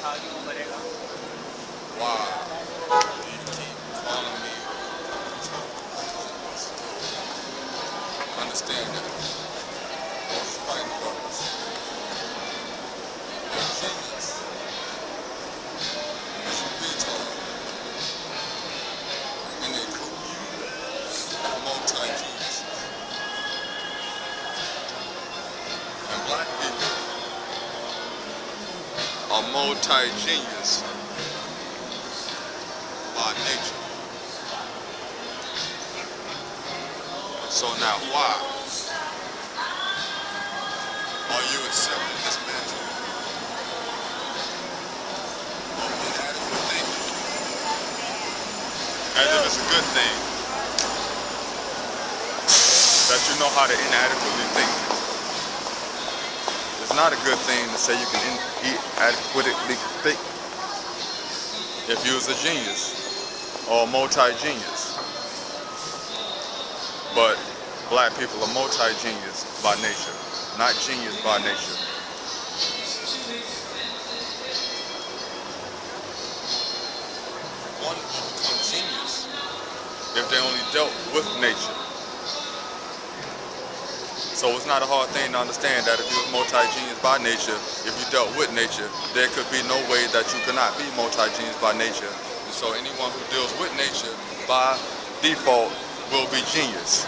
Why you keep calling me? Understand that. Those fighting words. You're a genius. You're a retard. And they call you a multi-genius. And black people are multi-genius by nature. So now why are you accepting this mantle of inadequate thinking as if it's a good thing that you know how to inadequately think? It's not a good thing to say you can inadequately think if you was a genius or a multi-genius. But black people are multi-genius by nature, not genius by nature. One will become genius if they only dealt with nature. So it's not a hard thing to understand that if you was multi-genius by nature, if you dealt with nature, there could be no way that you cannot be multi-genius by nature. And so anyone who deals with nature by default will be genius.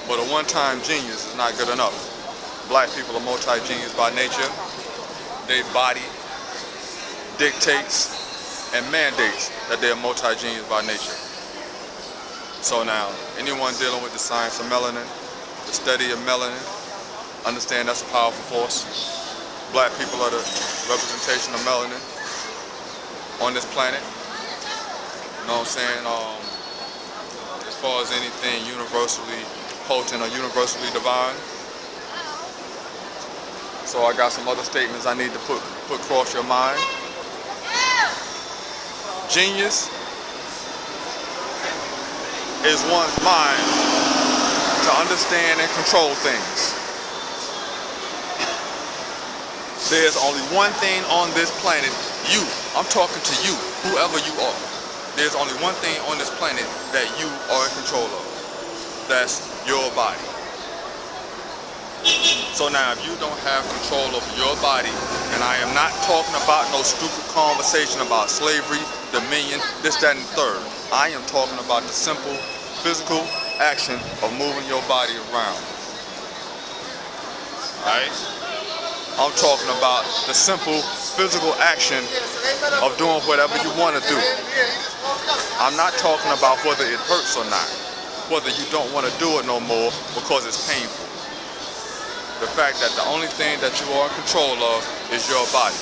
But a one-time genius is not good enough. Black people are multi-genius by nature. Their body dictates and mandates that they are multi-genius by nature. So now, anyone dealing with the science of melanin, the study of melanin, understand that's a powerful force. Black people are the representation of melanin on this planet. You know what I'm saying? As far as anything universally potent or universally divine. So I got some other statements I need to put across your mind. Genius is one's mind to understand and control things. There's only one thing on this planet, you, I'm talking to you, whoever you are. There's only one thing on this planet that you are in control of. That's your body. So now if you don't have control over your body, and I am not talking about no stupid conversation about slavery, dominion, this, that, and the third. I am talking about the simple physical action of moving your body around. Right? I'm talking about the simple physical action of doing whatever you want to do. I'm not talking about whether it hurts or not, whether you don't want to do it no more because it's painful. The fact that the only thing that you are in control of is your body.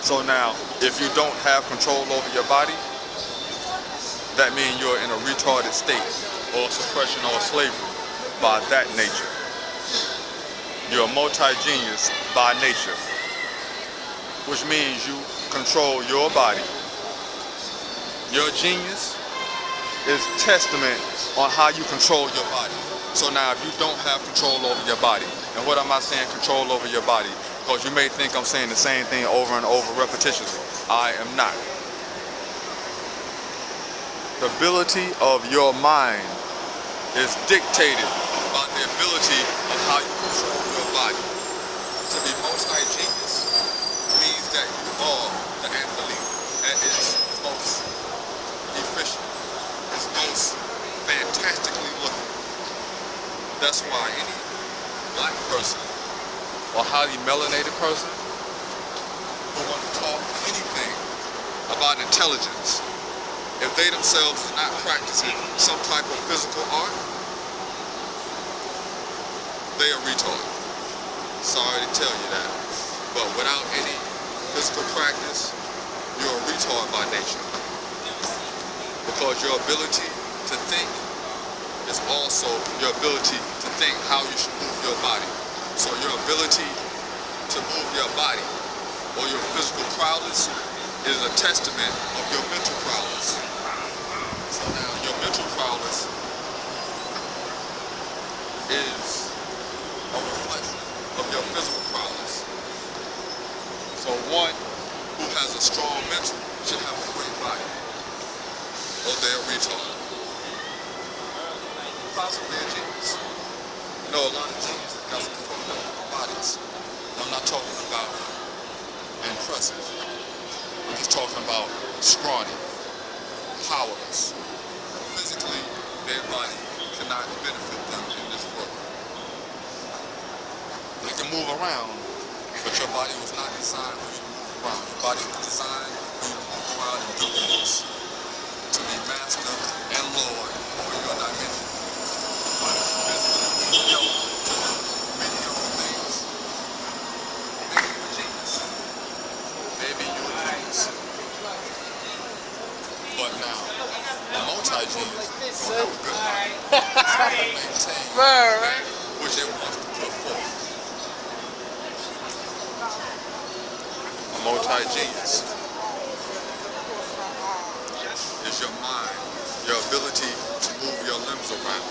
So now, if you don't have control over your body, that means you're in a retarded state or suppression or slavery by that nature. You're a multi-genius by nature, which means you control your body. Your genius is testament on how you control your body. So now if you don't have control over your body, and what am I saying control over your body? Because you may think I'm saying the same thing over and over repetitiously. I am not. The ability of your mind is dictated by the ability of how you control your body. To be multi-genius means that you are the athlete that is most efficient, is most fantastically looking. That's why any black person or highly melanated person who wants to talk anything about intelligence, if they themselves are not practicing some type of physical art, they are retarded. Sorry to tell you that. But without any physical practice, you're a retard by nature. Because your ability to think is also your ability to think how you should move your body. So your ability to move your body or your physical prowess is a testament of your mental prowess. So now your mental prowess is a reflection of your physical prowess. retard. Possibly a genius. You know, a lot of geniuses got some fucked up bodies. I'm not talking about impressive. I'm just talking about scrawny, powerless. Physically, their body cannot benefit them in this world. They can move around, but your body was not designed for you to move around. Your body was designed for you to move around and do things. To be master and lord over your dimension. But if you physically help to do many other things, maybe you're a genius. Maybe you're a genius. But now, a multi-genius don't have a good mind. It's got to maintain that which it wants to put forth. A multi-genius is your mind, your ability to move your limbs around,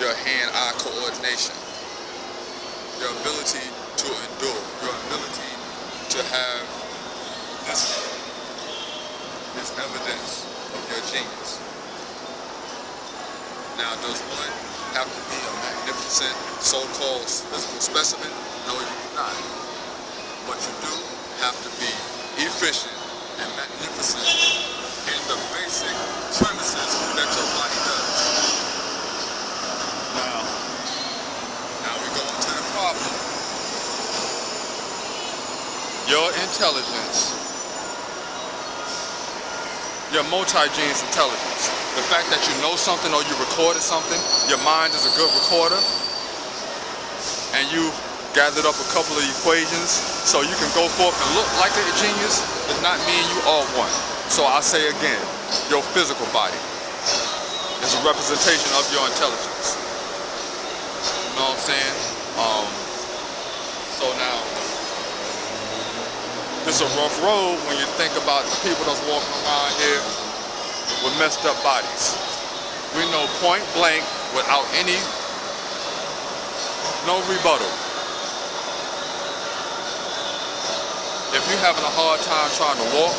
your hand-eye coordination, your ability to endure, your ability to have this evidence of your genius. Now, does one have to be a magnificent so-called physical specimen? No, you do not. But you do have to be efficient and magnificent in the basic premises that your body does. Now we go into the problem. Your intelligence, your multi-genius intelligence, the fact that you know something or you recorded something, your mind is a good recorder, and you gathered up a couple of equations so you can go forth and look like a genius, does not mean you are one. So I say again, your physical body is a representation of your intelligence. You know what I'm saying? So now, it's a rough road when you think about the people that's walking around here with messed up bodies. We know point blank, without no rebuttal. If you're having a hard time trying to walk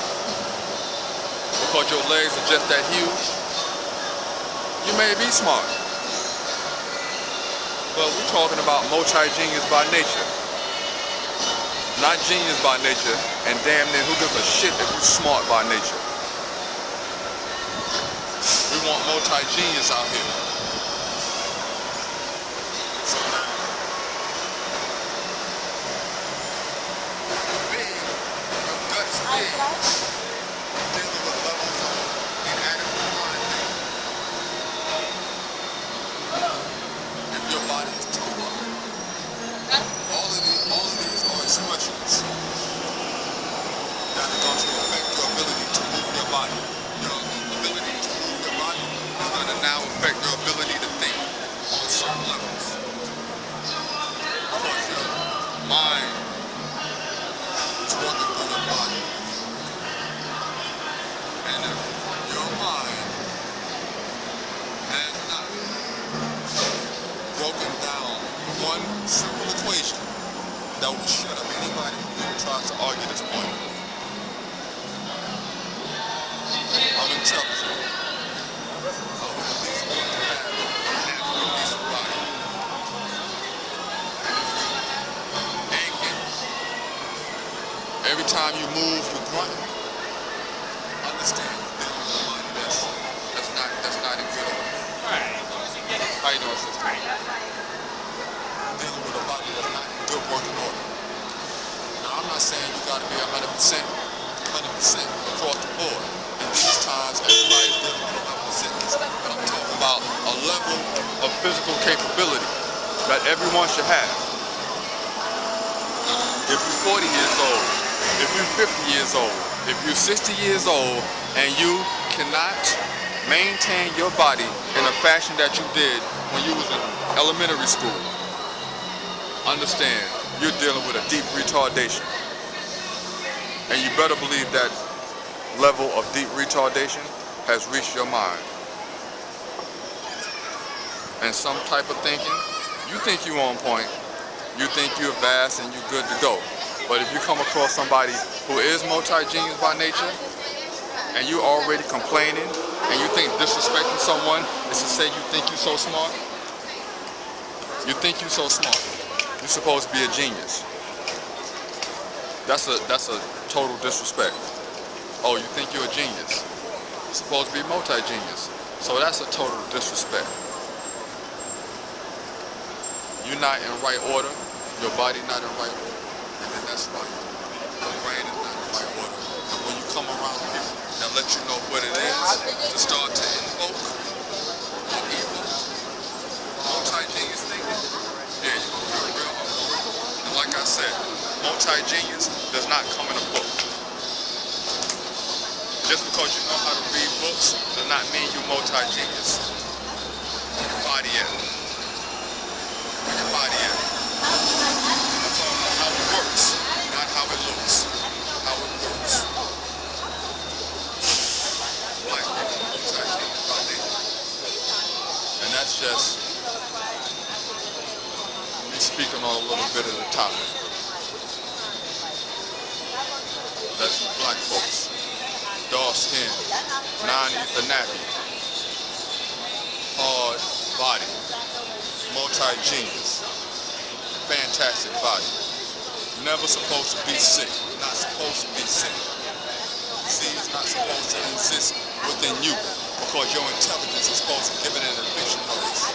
because your legs are just that huge, you may be smart. But we're talking about multi-genius by nature. Not genius by nature, and damn near who gives a shit if you're smart by nature. We want multi-genius out here. So now, your guts big, dealing with levels of inadequate monitoring. If your body is too low, all of these are expressions that are going to affect your ability to move your body. Your ability to move your body is going to now affect your ability to think on certain levels. Because your mind is working through your body. And if your mind has not broken down one simple equation that will shut up anybody who tries to argue this point. I'm intelligent. I'm at least going to have a natural decent body. And if you're aching, every time you move, you're grunting, understand you're dealing with a body that's not in good order. How you doing, sister? Dealing with a body that's not in good working order. Now, I'm not saying you got to be 100% across the board. In these times, everybody's dealing with a level of sickness. But I'm talking about a level of physical capability that everyone should have. If you're 40 years old, if you're 50 years old, if you're 60 years old, and you cannot maintain your body in a fashion that you did when you was in elementary school, understand you're dealing with a deep retardation. And you better believe that level of deep retardation has reached your mind. And some type of thinking, you think you're on point, you think you're vast and you're good to go. But if you come across somebody who is multi-genius by nature, and you're already complaining And you think disrespecting someone is to say you think you're so smart? You think you're so smart. You're supposed to be a genius. That's a total disrespect. Oh, you think you're a genius. You're supposed to be multi-genius. So that's a total disrespect. You're not in right order. Your body not in right order. And then that's why your brain is not in right order. And when you come around people that let you know what it is, to start to invoke your evil, multi-genius thinking, yeah, you're going to feel real uncomfortable. And like I said, multi-genius does not come in a book. Just because you know how to read books does not mean you're multi-genius. Where your body at? Where your body at? I'm talking about how it works, not how it looks. How it works. Black people multi-genius by nature. And that's just me speaking on a little bit of the topic. That's black folks. Dark skin, non-ether nappy, hard body, multi-genius, fantastic body. Never supposed to be sick, not supposed to be sick. Disease not supposed to exist within you because your intelligence is supposed to give it an eviction notice.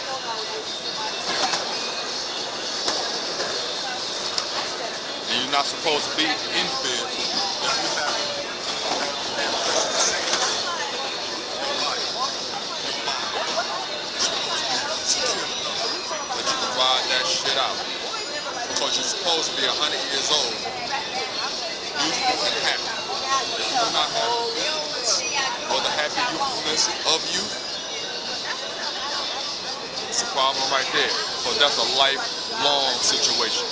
And you're not supposed to be in fear if you have that shit out. Because you're supposed to be 100 years old, youthful and happy. If you do not have youthfulness or the happy youthfulness of youth, it's a problem right there. Because that's a lifelong situation.